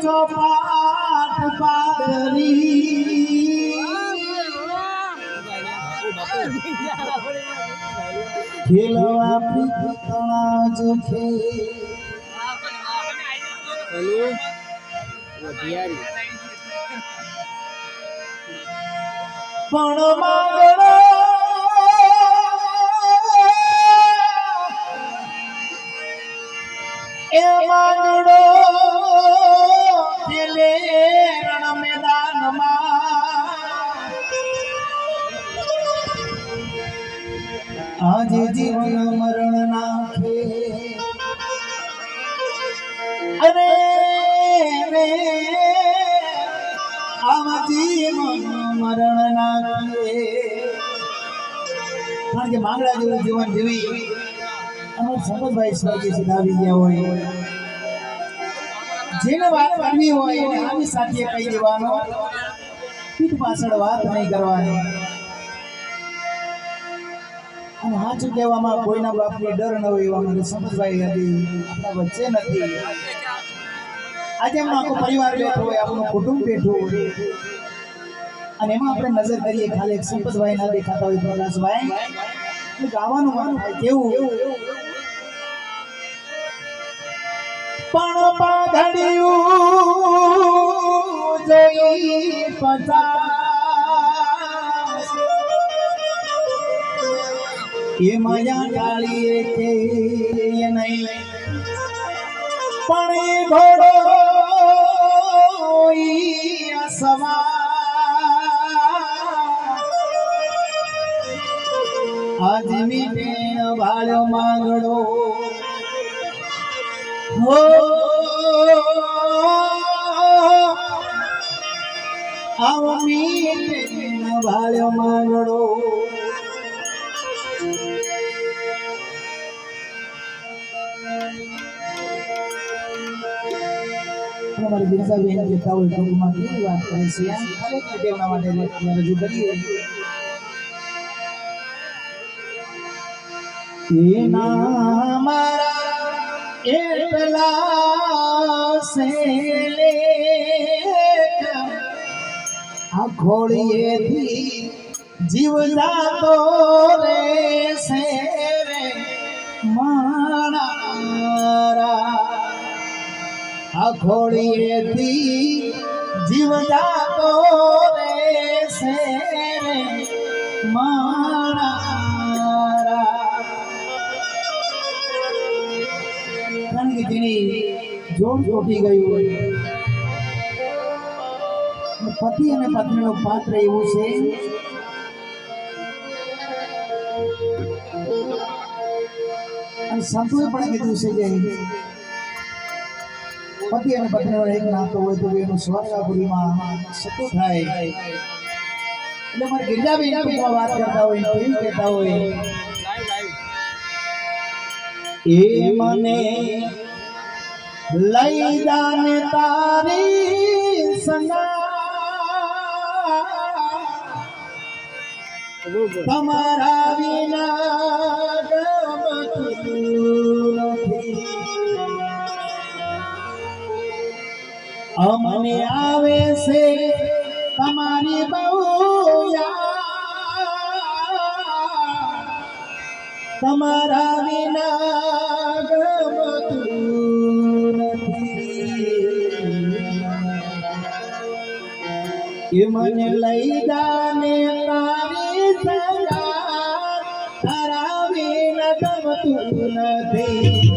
ચોપાટ પાદરી ખેલવા પીતણા જ ખે પણ માંગણો એ માંગણો ખેલે રણ મેદાનમાં આજે જીવન મરણ નાખે અરે રે આવા જીવન મરણ નાખે કારણ કે માંગડા જેવું જીવન જીવી અમાર સંપતભાઈ સ્વર્ગી સિધાવી ગયા હોય જેને વાત કરવી હોય એને આની સાથે કહી દેવાનો પીઠ પાછળ વાત નહીં કરવાની અને હાચું કહેવામાં કોઈના બાપને ડર ન હોય એવા મારે સંપતભાઈ હતી આપણા વચ્ચે નથી આજે એમનો આખો પરિવાર બેઠો હોય આપણું કુટુંબ બેઠું હોય અને એમાં આપણે નજર કરીએ ખાલી એક સંપતભાઈ ના દેખાતા હોય પ્રકાશભાઈ ગાવાનું મન થાય કેવું પણ પાઘડિયું જોઈ પચાસ એ માયા ડાળીએ કે નહીં પણ એ ઘોડો સવા આજ મીઠે ભાળ્યો માંગડો હો આવો મીઠે ભાળ્યો માંગડો हमारे बिरसा बहन कहता हुए टोकमा की बात करे से हर एक देवना માટે રજૂ કરીએ એ ના મારા એટલા સે લે આ ઘોડીએથી જીવ જાતો રે સે રે મારા આ ઘોડીએથી જીવ જાતો રે સે રે મારા કારણ કે તેની જોડ તૂટી ગયું હોય પતિ અને પત્નીનું પાત્ર એવું છે અને સંતોએ પણ કીધું છે કે પતિ અને પત્નીનો એક નાતો હોય તો એનું સ્વર્ગપુરીમાં સતું થાય એટલે મારે ગિરજાબેન ટૂંકમાં વાત કરતા હોય કેવી કહેતા હોય એ મને લઈ જાને તારી સંગા તમારા વિના ગમતું નથી અમને આવે છે તમારી બહુ તમારા વિના ગમતું નથી એ મને લઈ જાને તારી સંગા તારા વિના ગમતું નથી